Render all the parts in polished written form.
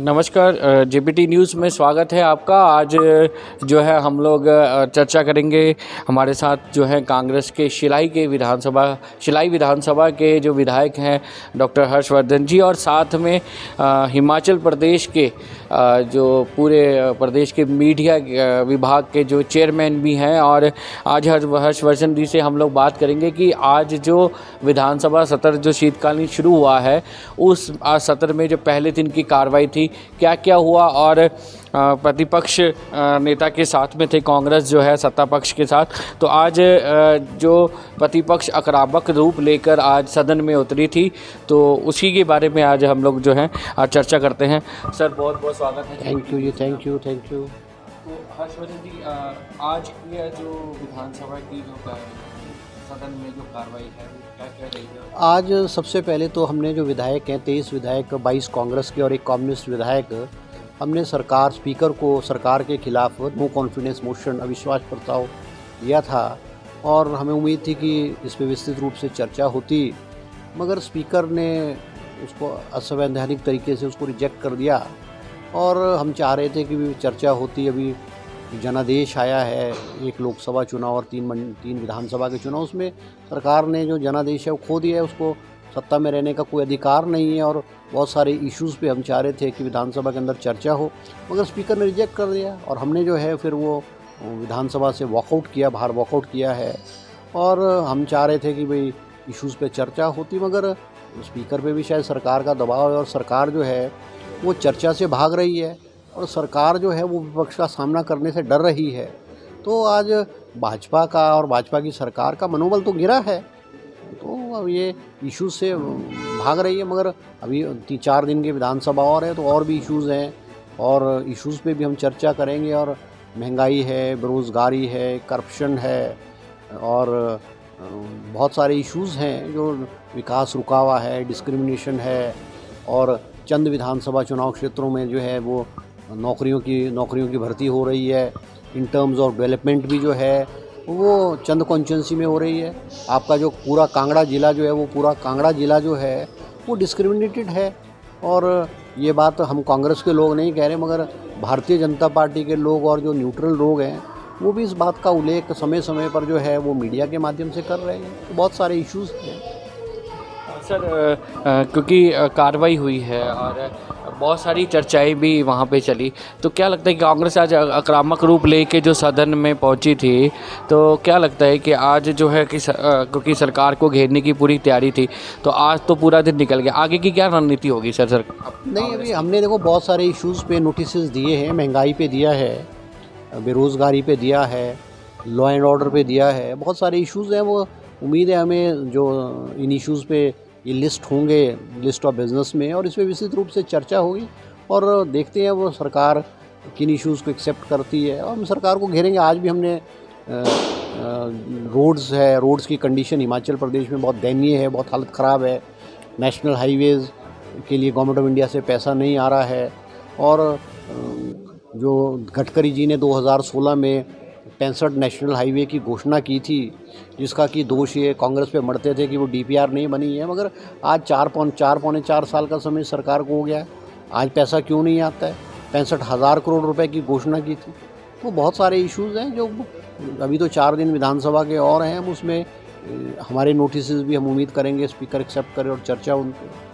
नमस्कार, JBT news में स्वागत है आपका। आज जो है हम लोग चर्चा करेंगे। हमारे साथ जो है कांग्रेस के शिलाई विधानसभा के जो विधायक हैं डॉक्टर हर्षवर्धन जी, और साथ में हिमाचल प्रदेश के जो पूरे प्रदेश के मीडिया विभाग के जो चेयरमैन भी हैं। और आज हर्षवर्धन जी से हम लोग बात करेंगे कि आज जो विधानसभा सत्र जो शीतकालीन शुरू हुआ है, उस आज सत्र में जो पहले दिन की कार्रवाई थी, क्या क्या हुआ। और प्रतिपक्ष नेता के साथ में थे कांग्रेस जो है सत्ता पक्ष के साथ। तो आज जो प्रतिपक्ष आक्रामक रूप लेकर आज सदन में उतरी थी, तो उसी के बारे में आज हम लोग जो है आज चर्चा करते हैं। सर, बहुत बहुत स्वागत है। Thank you. तो हर्षवर्धन जी, आज यह जो विधानसभा की जो सदन में जो कार्रवाई है क्या क्या रही है? आज सबसे पहले तो हमने जो विधायक हैं 23 विधायक, 22 कांग्रेस के और एक कम्युनिस्ट विधायक, हमने स्पीकर को सरकार के खिलाफ नो कॉन्फिडेंस मोशन अविश्वास प्रस्ताव दिया था। और हमें उम्मीद थी कि इस पर विस्तृत रूप से चर्चा होती, मगर स्पीकर ने उसको असंवैधानिक तरीके से उसको रिजेक्ट कर दिया। और हम चाह रहे थे कि चर्चा होती। अभी जनादेश आया है, एक लोकसभा चुनाव और तीन विधानसभा के चुनाव, उसमें सरकार ने जो जनादेश है वो खो दिया है। उसको सत्ता में रहने का कोई अधिकार नहीं है। और बहुत सारे इश्यूज़ पे हम चाह रहे थे कि विधानसभा के अंदर चर्चा हो, मगर स्पीकर ने रिजेक्ट कर दिया। और हमने जो है फिर वो विधानसभा से बाहर वॉकआउट किया है। और हम चाह रहे थे कि भाई इश्यूज़ पे चर्चा होती, मगर स्पीकर पे भी शायद सरकार का दबाव है और सरकार जो है वो चर्चा से भाग रही है। और सरकार जो है वो विपक्ष का सामना करने से डर रही है। तो आज भाजपा का और भाजपा की सरकार का मनोबल तो गिरा है, तो अब ये इशू से भाग रही है। मगर अभी 3-4 दिन की विधानसभा और है, तो और भी इश्यूज़ हैं और इश्यूज़ पे भी हम चर्चा करेंगे। और महंगाई है, बेरोज़गारी है, करप्शन है और बहुत सारे इश्यूज़ हैं जो विकास रुका हुआ है, डिस्क्रिमिनेशन है। और चंद विधानसभा चुनाव क्षेत्रों में जो है वो नौकरियों की भर्ती हो रही है। इन टर्म्स ऑफ डेवलपमेंट भी जो है वो चंद कॉन्स्टिट्यूंसी में हो रही है। आपका जो पूरा कांगड़ा ज़िला जो है वो डिस्क्रिमिनेटेड है। और ये बात हम कांग्रेस के लोग नहीं कह रहे, मगर भारतीय जनता पार्टी के लोग और जो न्यूट्रल लोग हैं वो भी इस बात का उल्लेख समय समय पर जो है वो मीडिया के माध्यम से कर रहे हैं। तो बहुत सारे इश्यूज़ हैं सर। क्योंकि कार्रवाई हुई है और बहुत सारी चर्चाएं भी वहाँ पे चली, तो क्या लगता है कि कांग्रेस आज आक्रामक रूप लेके जो सदन में पहुँची थी, तो क्या लगता है कि आज जो है कि क्योंकि सरकार को घेरने की पूरी तैयारी थी, तो आज तो पूरा दिन निकल गया, आगे की क्या रणनीति होगी सर? नहीं, अभी हमने देखो बहुत सारे इश्यूज़ पे नोटिस दिए हैं। महंगाई पे दिया है, बेरोज़गारी पे दिया है, लॉ एंड ऑर्डर पे दिया है, बहुत सारे इश्यूज़ हैं। वो उम्मीद है हमें जो इन इश्यूज़ पे ये लिस्ट ऑफ बिज़नेस में, और इस पर विस्तृत रूप से चर्चा होगी। और देखते हैं वो सरकार किन इश्यूज़ को एक्सेप्ट करती है, और हम सरकार को घेरेंगे। आज भी हमने रोड्स की कंडीशन हिमाचल प्रदेश में बहुत दयनीय है, बहुत हालत ख़राब है। नेशनल हाईवेज़ के लिए गवर्नमेंट ऑफ इंडिया से पैसा नहीं आ रहा है। और जो गडकरी जी ने 2016 में 65 नेशनल हाईवे की घोषणा की थी, जिसका कि दोष ये कांग्रेस पे मढ़ते थे कि वो डीपीआर नहीं बनी है, मगर आज 4 साल का समय सरकार को हो गया है। आज पैसा क्यों नहीं आता है? 65,000 करोड़ रुपए की घोषणा की थी। तो बहुत सारे इश्यूज़ हैं जो अभी तो 4 दिन विधानसभा के और हैं, हम उसमें हमारे नोटिस भी हम उम्मीद करेंगे स्पीकर एक्सेप्ट करे और चर्चा उन पर।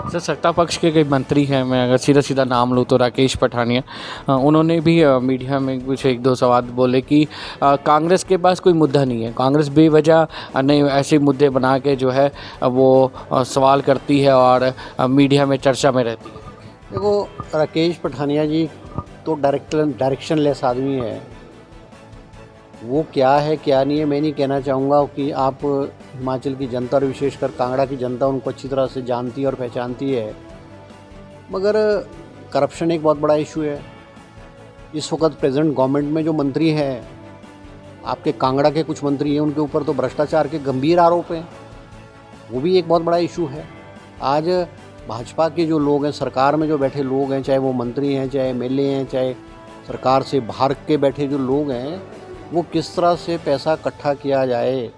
सर, सत्ता पक्ष के कई मंत्री हैं, मैं अगर सीधा सीधा नाम लूँ तो राकेश पठानिया, उन्होंने भी मीडिया में कुछ 1-2 सवाल बोले कि कांग्रेस के पास कोई मुद्दा नहीं है, कांग्रेस बेवजह नहीं ऐसे मुद्दे बना के जो है वो सवाल करती है और मीडिया में चर्चा में रहती है। देखो, राकेश पठानिया जी तो डायरेक्शनलेस आदमी है। वो क्या है क्या नहीं है मैं नहीं कहना चाहूँगा कि आप हिमाचल की जनता और विशेषकर कांगड़ा की जनता उनको अच्छी तरह से जानती है और पहचानती है, मगर करप्शन एक बहुत बड़ा इशू है। इस वक्त प्रेजेंट गवर्नमेंट में जो मंत्री हैं, आपके कांगड़ा के कुछ मंत्री हैं, उनके ऊपर तो भ्रष्टाचार के गंभीर आरोप हैं, वो भी एक बहुत बड़ा इशू है। आज भाजपा के जो लोग हैं, सरकार में जो बैठे लोग हैं, चाहे वो मंत्री हैं, चाहे एमएलए हैं, चाहे सरकार से बाहर के बैठे जो लोग हैं, वो किस तरह से पैसा इकट्ठा किया जाए,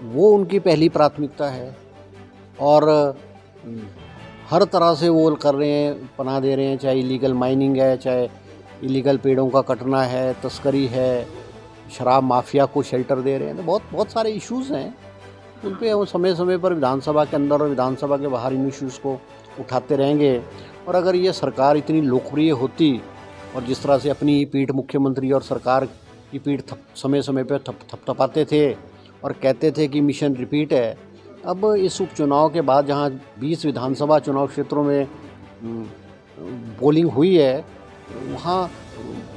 वो उनकी पहली प्राथमिकता है। और हर तरह से वो कर रहे हैं, पनाह दे रहे हैं, चाहे इलीगल माइनिंग है, चाहे इलीगल पेड़ों का कटना है, तस्करी है, शराब माफिया को शेल्टर दे रहे हैं। तो बहुत बहुत सारे इश्यूज़ हैं, उन पे वो समय समय पर विधानसभा के अंदर और विधानसभा के बाहर इन इश्यूज़ को उठाते रहेंगे। और अगर ये सरकार इतनी लोकप्रिय होती और जिस तरह से अपनी पीठ मुख्यमंत्री और सरकार की पीठ समय समय पर थपथपाते थे और कहते थे कि मिशन रिपीट है, अब इस उपचुनाव के बाद जहाँ 20 विधानसभा चुनाव क्षेत्रों में पोलिंग हुई है, वहाँ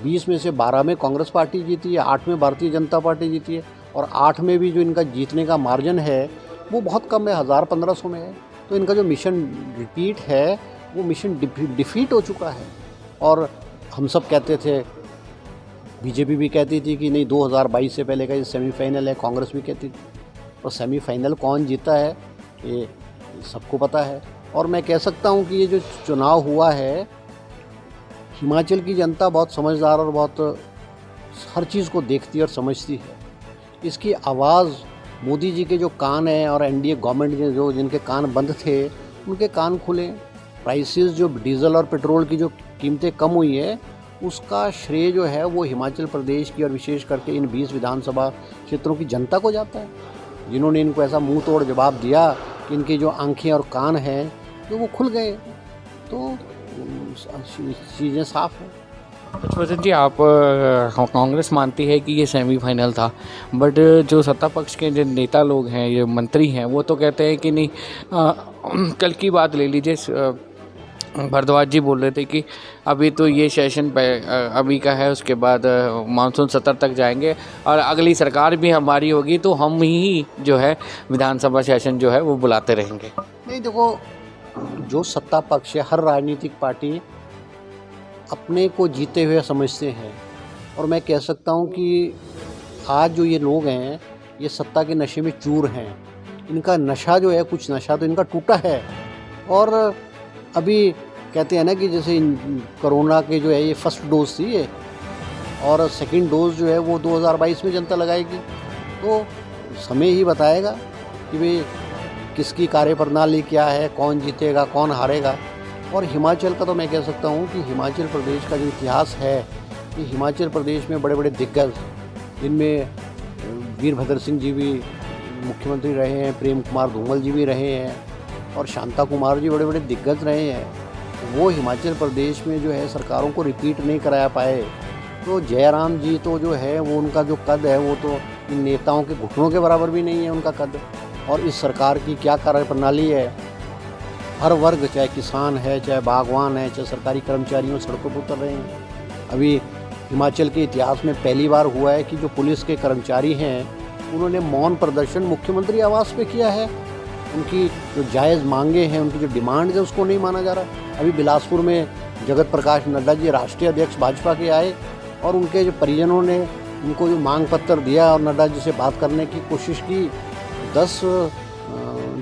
20 में से 12 में कांग्रेस पार्टी जीती है, 8 में भारतीय जनता पार्टी जीती है और 8 में भी जो इनका जीतने का मार्जिन है वो बहुत कम है, 1000-1500 में है। तो इनका जो मिशन रिपीट है वो मिशन डिफीट हो चुका है। और हम सब कहते थे, बीजेपी भी कहती थी कि नहीं 2022 से पहले का ये सेमीफाइनल है, कांग्रेस भी कहती थी। और सेमीफाइनल कौन जीता है ये सबको पता है। और मैं कह सकता हूँ कि ये जो चुनाव हुआ है, हिमाचल की जनता बहुत समझदार और बहुत हर चीज़ को देखती और समझती है। इसकी आवाज़ मोदी जी के जो कान हैं और एनडीए गवर्नमेंट के जो जिनके कान बंद थे उनके कान खुले। प्राइसेस जो डीजल और पेट्रोल की जो कीमतें कम हुई है उसका श्रेय जो है वो हिमाचल प्रदेश की और विशेष करके इन 20 विधानसभा क्षेत्रों की जनता को जाता है, जिन्होंने इनको ऐसा मुंह तोड़ जवाब दिया कि इनकी जो आंखें और कान हैं तो वो खुल गए। तो चीज़ें साफ हैं। हर्षवर्धन जी, आप कांग्रेस मानती है कि ये सेमीफाइनल था, बट जो सत्ता पक्ष के जो नेता लोग हैं, ये मंत्री हैं, वो तो कहते हैं कि नहीं। कल की बात ले लीजिए, भारद्वाज जी बोल रहे थे कि अभी तो ये सेशन अभी का है, उसके बाद मानसून सत्र तक जाएंगे और अगली सरकार भी हमारी होगी तो हम ही जो है विधानसभा सेशन जो है वो बुलाते रहेंगे। नहीं, देखो, जो सत्ता पक्ष है, हर राजनीतिक पार्टी अपने को जीते हुए समझते हैं। और मैं कह सकता हूँ कि आज जो ये लोग हैं ये सत्ता के नशे में चूर हैं। इनका नशा जो है, कुछ नशा तो इनका टूटा है। और अभी कहते हैं ना कि जैसे कोरोना के जो है ये फर्स्ट डोज थी ये, और सेकंड डोज जो है वो 2022 में जनता लगाएगी। तो समय ही बताएगा कि भाई किसकी कार्यप्रणाली क्या है, कौन जीतेगा कौन हारेगा। और हिमाचल का तो मैं कह सकता हूँ कि हिमाचल प्रदेश का जो इतिहास है, कि हिमाचल प्रदेश में बड़े बड़े दिग्गज, जिनमें वीरभद्र सिंह जी भी मुख्यमंत्री रहे हैं, प्रेम कुमार धूमल जी भी रहे हैं और शांता कुमार जी बड़े बड़े दिग्गज रहे हैं, वो हिमाचल प्रदेश में जो है सरकारों को रिपीट नहीं कराया पाए। तो जयराम जी तो जो है वो उनका जो कद है वो तो इन नेताओं के घुटनों के बराबर भी नहीं है उनका कद। और इस सरकार की क्या कार्यप्रणाली है, हर वर्ग, चाहे किसान है, चाहे बागवान है, चाहे सरकारी कर्मचारियों, सड़कों पर उतर रहे हैं। अभी हिमाचल के इतिहास में पहली बार हुआ है कि जो पुलिस के कर्मचारी हैं उन्होंने मौन प्रदर्शन मुख्यमंत्री आवास पे किया है। उनकी जो जायज़ मांगे हैं, उनकी जो डिमांड है उसको नहीं माना जा रहा। अभी बिलासपुर में जगत प्रकाश नड्डा जी राष्ट्रीय अध्यक्ष भाजपा के आए और उनके जो परिजनों ने उनको जो मांग पत्र दिया और नड्डा जी से बात करने की कोशिश की। 10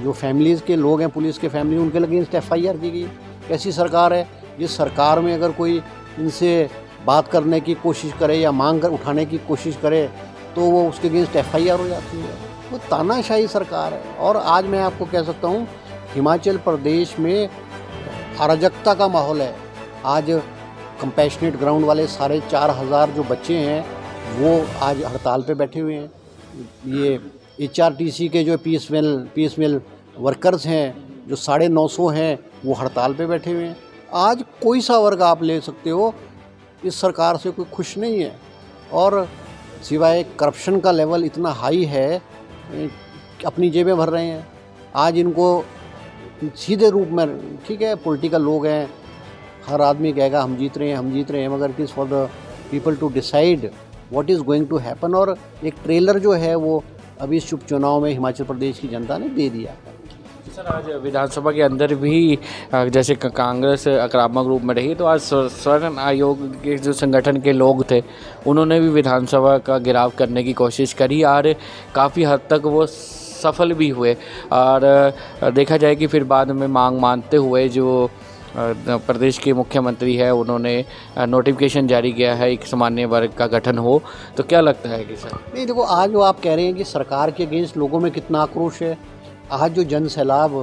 जो फैमिलीज़ के लोग हैं, पुलिस के फैमिली, उनके अगेंस्ट FIR की गई। कैसी सरकार है जिस सरकार में अगर कोई इनसे बात करने की कोशिश करे या मांग उठाने की कोशिश करे तो वो उसके अगेंस्ट FIR हो जाती है। वो तानाशाही सरकार है। और आज मैं आपको कह सकता हूँ हिमाचल प्रदेश में अराजकता का माहौल है। आज कंपैशनेट ग्राउंड वाले 4,500 जो बच्चे हैं वो आज हड़ताल पे बैठे हुए हैं। ये HRTC के जो पीस मिल वर्कर्स हैं जो 950 हैं वो हड़ताल पे बैठे हुए हैं। आज कोई सा वर्ग आप ले सकते हो, इस सरकार से कोई खुश नहीं है। और सिवाय करप्शन का लेवल इतना हाई है, अपनी जेबें भर रहे हैं। आज इनको सीधे रूप में, ठीक है पॉलिटिकल लोग हैं, हर आदमी कहेगा हम जीत रहे हैं, मगर it is for the people to decide what is going to happen. और एक ट्रेलर जो है वो अभी इस उपचुनाव में हिमाचल प्रदेश की जनता ने दे दिया। सर, आज विधानसभा के अंदर भी जैसे कांग्रेस आक्रामक रूप में रही, तो आज स्वर्ण आयोग के जो संगठन के लोग थे उन्होंने भी विधानसभा का घेराव करने की कोशिश करी और काफ़ी हद तक वो सफल भी हुए। और देखा जाए कि फिर बाद में मांग मानते हुए जो प्रदेश के मुख्यमंत्री है उन्होंने नोटिफिकेशन जारी किया है एक सामान्य वर्ग का गठन हो। तो क्या लगता है कि सर? नहीं, देखो, आज जो आप कह रहे हैं कि सरकार के अगेंस्ट लोगों में कितना आक्रोश है। आज जो जन सैलाब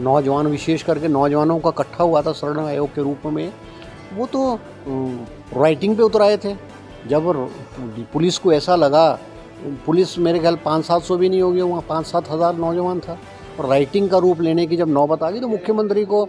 नौजवान, विशेष करके नौजवानों का इकट्ठा हुआ था स्वर्ण आयोग के रूप में, वो तो राइटिंग पे उतर आए थे। जब पुलिस को ऐसा लगा, पुलिस मेरे ख्याल 500-700 भी नहीं होगी, वहाँ 5-7 हज़ार नौजवान था, और राइटिंग का रूप लेने की जब नौबत आ गई तो मुख्यमंत्री को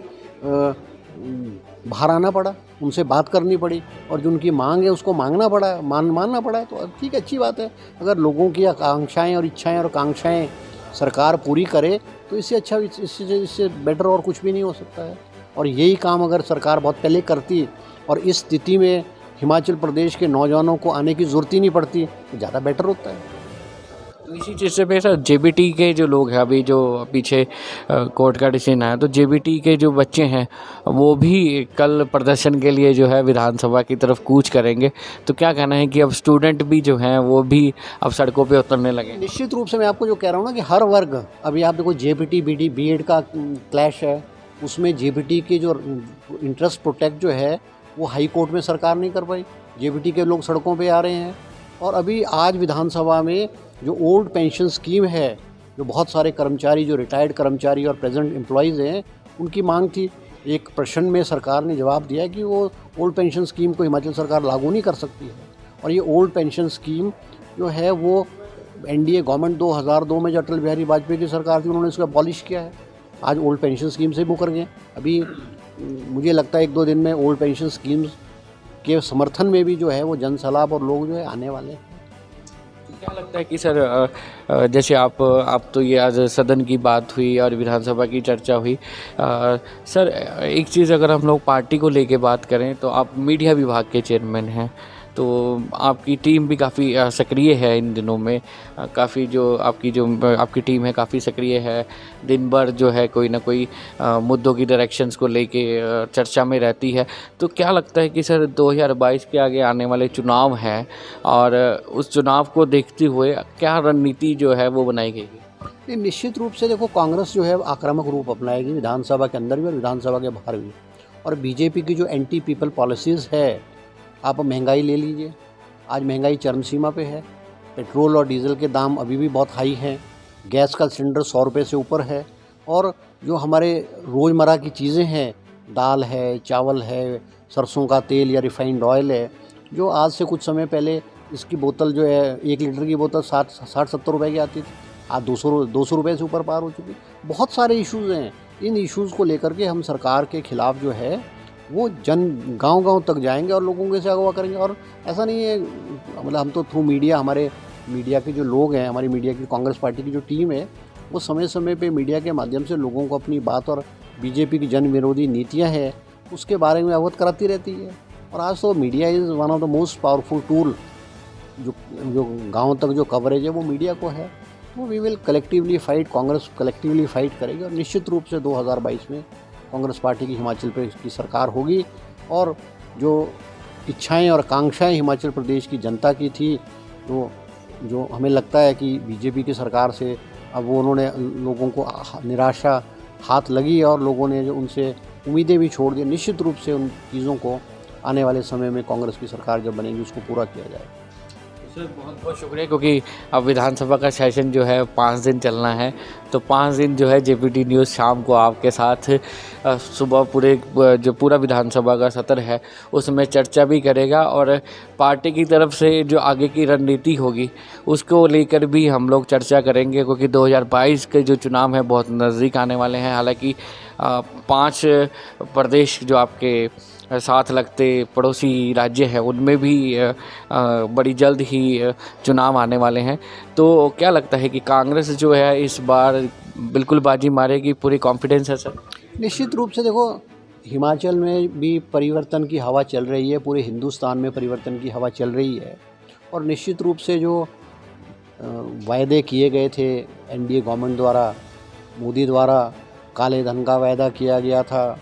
बाहर आना पड़ा, उनसे बात करनी पड़ी, और जो उनकी मांग है उसको मांगना पड़ा, मानना पड़ा है। तो ठीक है, अच्छी बात है। अगर लोगों की आकांक्षाएँ और इच्छाएँ और आकांक्षाएँ सरकार पूरी करे तो इससे अच्छा, इससे बेटर और कुछ भी नहीं हो सकता है। और यही काम अगर सरकार बहुत पहले करती और इस स्थिति में हिमाचल प्रदेश के नौजवानों को आने की ज़रूरत ही नहीं पड़ती तो ज़्यादा बेटर होता है। तो इसी चीज़ से मेरा जेबीटी के जो लोग हैं, अभी जो पीछे कोर्ट का डिसीजन आया, तो जेबीटी के जो बच्चे हैं वो भी कल प्रदर्शन के लिए जो है विधानसभा की तरफ कूच करेंगे। तो क्या कहना है कि अब स्टूडेंट भी जो हैं वो भी अब सड़कों पे उतरने लगे? निश्चित रूप से मैं आपको जो कह रहा हूँ ना कि हर वर्ग, अभी आप देखो जेबीटी बीएड का क्लैश है, उसमें जेबीटी के जो इंटरेस्ट प्रोटेक्ट जो है वो हाई कोर्ट में सरकार नहीं कर पाई, जेबीटी के लोग सड़कों पे आ रहे हैं। और अभी आज विधानसभा में जो ओल्ड पेंशन स्कीम है, जो बहुत सारे कर्मचारी, जो रिटायर्ड कर्मचारी और प्रेजेंट एम्प्लॉयज़ हैं, उनकी मांग थी। एक प्रश्न में सरकार ने जवाब दिया कि वो ओल्ड पेंशन स्कीम को हिमाचल सरकार लागू नहीं कर सकती है। और ये ओल्ड पेंशन स्कीम जो है वो एनडीए गवर्नमेंट 2002 में जो अटल बिहारी वाजपेयी की सरकार थी, उन्होंने इसको अबॉलिश किया है। आज ओल्ड पेंशन स्कीम से मुकर गए। अभी मुझे लगता है 1-2 दिन में ओल्ड पेंशन स्कीम्स के समर्थन में भी जो है वो जनसलाब और लोग जो है आने वाले हैं। क्या लगता है कि सर, जैसे आप तो ये आज सदन की बात हुई और विधानसभा की चर्चा हुई, सर एक चीज़ अगर हम लोग पार्टी को लेके बात करें तो आप मीडिया विभाग के चेयरमैन हैं, तो आपकी टीम भी काफ़ी सक्रिय है इन दिनों में। काफ़ी जो आपकी टीम है काफ़ी सक्रिय है, दिन भर जो है कोई ना कोई मुद्दों की डायरेक्शंस को लेके चर्चा में रहती है। तो क्या लगता है कि सर 2022 के आगे आने वाले चुनाव हैं और उस चुनाव को देखते हुए क्या रणनीति जो है वो बनाई गई है? निश्चित रूप से देखो, कांग्रेस जो है आक्रामक रूप अपनाएगी विधानसभा के अंदर भी और विधानसभा के बाहर भी। और बीजेपी की जो एंटी पीपल पॉलिसीज़ है, आप महंगाई ले लीजिए, आज महंगाई चरम सीमा पे है। पेट्रोल और डीजल के दाम अभी भी बहुत हाई हैं, गैस का सिलेंडर 100 रुपये से ऊपर है। और जो हमारे रोज़मर्रा की चीज़ें हैं, दाल है, चावल है, सरसों का तेल या रिफाइंड ऑयल है, जो आज से कुछ समय पहले इसकी बोतल जो है 1 लीटर की बोतल 60-70 रुपये की आती थी, आज 200 रुपये से ऊपर पार हो चुकी। बहुत सारे इश्यूज़ हैं। इन इश्यूज़ को लेकर के हम सरकार के ख़िलाफ़ जो है वो गांव-गांव तक जाएंगे और लोगों से अगवा करेंगे। और ऐसा नहीं है, मतलब हम तो थ्रू मीडिया, हमारे मीडिया के जो लोग हैं, हमारी मीडिया की कांग्रेस पार्टी की जो टीम है, वो समय समय पे मीडिया के माध्यम से लोगों को अपनी बात और बीजेपी की जन विरोधी नीतियां हैं उसके बारे में अवगत कराती रहती है। और आज तो media is one of the most powerful tool. जो गाँव तक जो कवरेज है वो मीडिया को है। तो we will collectively fight, Congress collectively fight करेगी और निश्चित रूप से 2022 में कांग्रेस पार्टी की हिमाचल प्रदेश की सरकार होगी। और जो इच्छाएं और आकांक्षाएं हिमाचल प्रदेश की जनता की थी, तो जो हमें लगता है कि बीजेपी की सरकार से अब वो उन्होंने लोगों को निराशा हाथ लगी और लोगों ने जो उनसे उम्मीदें भी छोड़ दी। निश्चित रूप से उन चीज़ों को आने वाले समय में कांग्रेस की सरकार जब बनेगी उसको पूरा किया जाएगा। सर बहुत बहुत शुक्रिया, क्योंकि अब विधानसभा का सेशन जो है 5 दिन चलना है, तो 5 दिन जो है जेपीटी न्यूज़ शाम को आपके साथ सुबह पूरा विधानसभा का सत्र है उसमें चर्चा भी करेगा और पार्टी की तरफ से जो आगे की रणनीति होगी उसको लेकर भी हम लोग चर्चा करेंगे, क्योंकि 2022 के जो चुनाव हैं बहुत नज़दीक आने वाले हैं। हालांकि 5 प्रदेश जो आपके साथ लगते पड़ोसी राज्य हैं उनमें भी बड़ी जल्द ही चुनाव आने वाले हैं। तो क्या लगता है कि कांग्रेस जो है इस बार बिल्कुल बाजी मारेगी? पूरी कॉन्फिडेंस है सर? निश्चित रूप से देखो, हिमाचल में भी परिवर्तन की हवा चल रही है, पूरे हिंदुस्तान में परिवर्तन की हवा चल रही है। और निश्चित रूप से जो वायदे किए गए थे एनडीए गवर्नमेंट द्वारा, मोदी द्वारा, काले धन का वायदा किया गया था,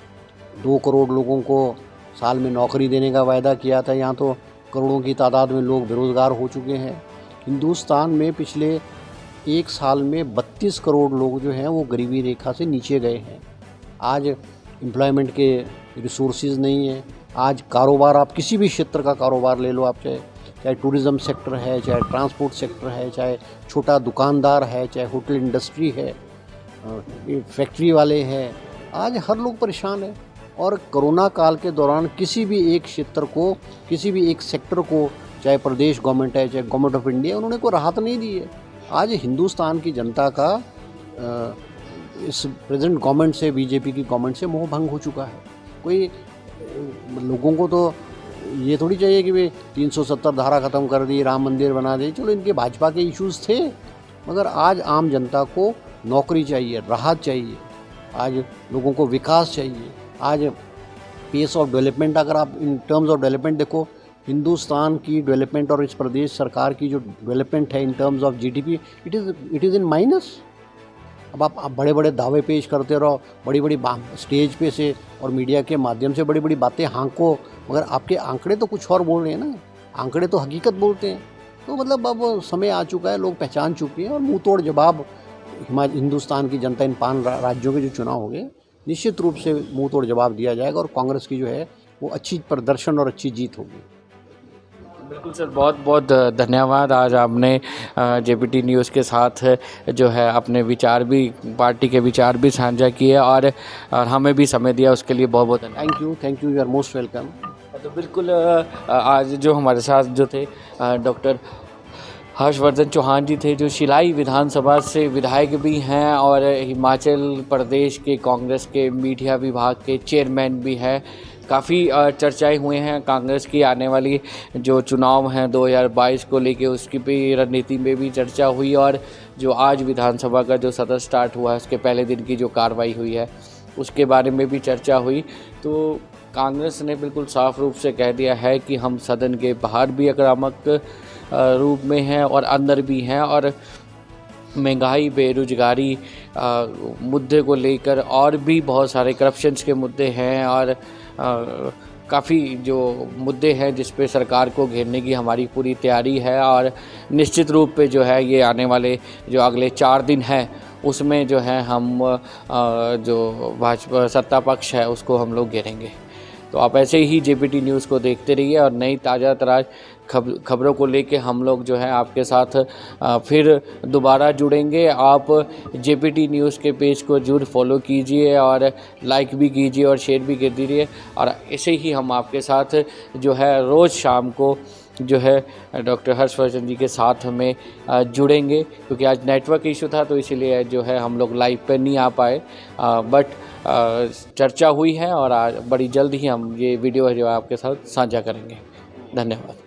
2 करोड़ लोगों को साल में नौकरी देने का वायदा किया था। यहाँ तो करोड़ों की तादाद में लोग बेरोज़गार हो चुके हैं। हिंदुस्तान में पिछले 1 साल में 32 करोड़ लोग जो हैं वो गरीबी रेखा से नीचे गए हैं। आज एम्प्लॉयमेंट के रिसोर्सेज नहीं हैं। आज कारोबार, आप किसी भी क्षेत्र का कारोबार ले लो, आप चाहे टूरिज़्म सेक्टर है, चाहे ट्रांसपोर्ट सेक्टर है, चाहे छोटा दुकानदार है, चाहे होटल इंडस्ट्री है, ये फैक्ट्री वाले हैं, आज हर लोग परेशान है। और कोरोना काल के दौरान किसी भी एक क्षेत्र को, किसी भी एक सेक्टर को, चाहे प्रदेश गवर्नमेंट है, चाहे गवर्नमेंट ऑफ इंडिया, उन्होंने कोई राहत नहीं दी है। आज हिंदुस्तान की जनता का इस प्रेजेंट गवर्नमेंट से, बीजेपी की गवर्नमेंट से मोह भंग हो चुका है। कोई लोगों को तो ये थोड़ी चाहिए कि वे 370 धारा ख़त्म कर दी, राम मंदिर बना दी। चलो, इनके भाजपा के इश्यूज़ थे, मगर आज आम जनता को नौकरी चाहिए, राहत चाहिए, आज लोगों को विकास चाहिए। आज पेस ऑफ डेवलपमेंट, अगर आप इन टर्म्स ऑफ डेवलपमेंट देखो, हिंदुस्तान की डेवलपमेंट और इस प्रदेश सरकार की जो डेवलपमेंट है in terms of GDP, it is in minus. अब आप बड़े बड़े दावे पेश करते रहो, बड़ी बड़ी स्टेज पे से और मीडिया के माध्यम से बड़ी बड़ी बातें हाँको, मगर आपके आंकड़े तो कुछ और बोल रहे हैं ना, आंकड़े तो हकीकत बोलते हैं। तो मतलब अब समय आ चुका है, लोग पहचान चुके हैं और मुंह तोड़ जवाब हिंदुस्तान की जनता, इन 5 राज्यों के जो चुनाव होंगे, निश्चित रूप से मुंह तोड़ जवाब दिया जाएगा और कांग्रेस की जो है वो अच्छी प्रदर्शन और अच्छी जीत होगी। बिल्कुल सर, बहुत बहुत धन्यवाद। आज आपने जेपीटी न्यूज़ के साथ जो है अपने विचार भी, पार्टी के विचार भी साझा किए और हमें भी समय दिया, उसके लिए बहुत बहुत धन्यवाद। Thank you, you are most welcome. तो बिल्कुल आज जो हमारे साथ जो थे डॉक्टर हर्षवर्धन चौहान जी थे, जो शिलाई विधानसभा से विधायक भी हैं और हिमाचल प्रदेश के कांग्रेस के मीडिया विभाग के चेयरमैन भी हैं। काफ़ी चर्चाएं हुए हैं कांग्रेस की आने वाली जो चुनाव हैं 2022 को लेके, उसकी भी रणनीति में भी चर्चा हुई और जो आज विधानसभा का जो सत्र स्टार्ट हुआ है उसके पहले दिन की जो कार्रवाई हुई है उसके बारे में भी चर्चा हुई। तो कांग्रेस ने बिल्कुल साफ रूप से कह दिया है कि हम सदन के बाहर भी आक्रामक रूप में हैं और अंदर भी हैं, और महंगाई, बेरोजगारी मुद्दे को लेकर और भी बहुत सारे करप्शंस के मुद्दे हैं और काफ़ी जो मुद्दे हैं जिस पे सरकार को घेरने की हमारी पूरी तैयारी है। और निश्चित रूप पे जो है ये आने वाले जो अगले 4 दिन हैं उसमें जो है हम जो भाजपा सत्ता पक्ष है उसको हम लोग घेरेंगे। तो आप ऐसे ही जेपीटी न्यूज़ को देखते रहिए और नई ताज़ा तराज खबरों को लेके हम लोग जो है आपके साथ फिर दोबारा जुड़ेंगे। आप जेपीटी न्यूज़ के पेज को ज़रूर फॉलो कीजिए और लाइक भी कीजिए और शेयर भी कर दीजिए। और ऐसे ही हम आपके साथ जो है रोज़ शाम को जो है डॉक्टर हर्षवर्धन जी के साथ में जुड़ेंगे, क्योंकि आज नेटवर्क इशू था तो इसीलिए जो है हम लोग लाइव पे नहीं आ पाए, बट चर्चा हुई है और आज बड़ी जल्द ही हम ये वीडियो जो है आपके साथ साझा करेंगे। धन्यवाद।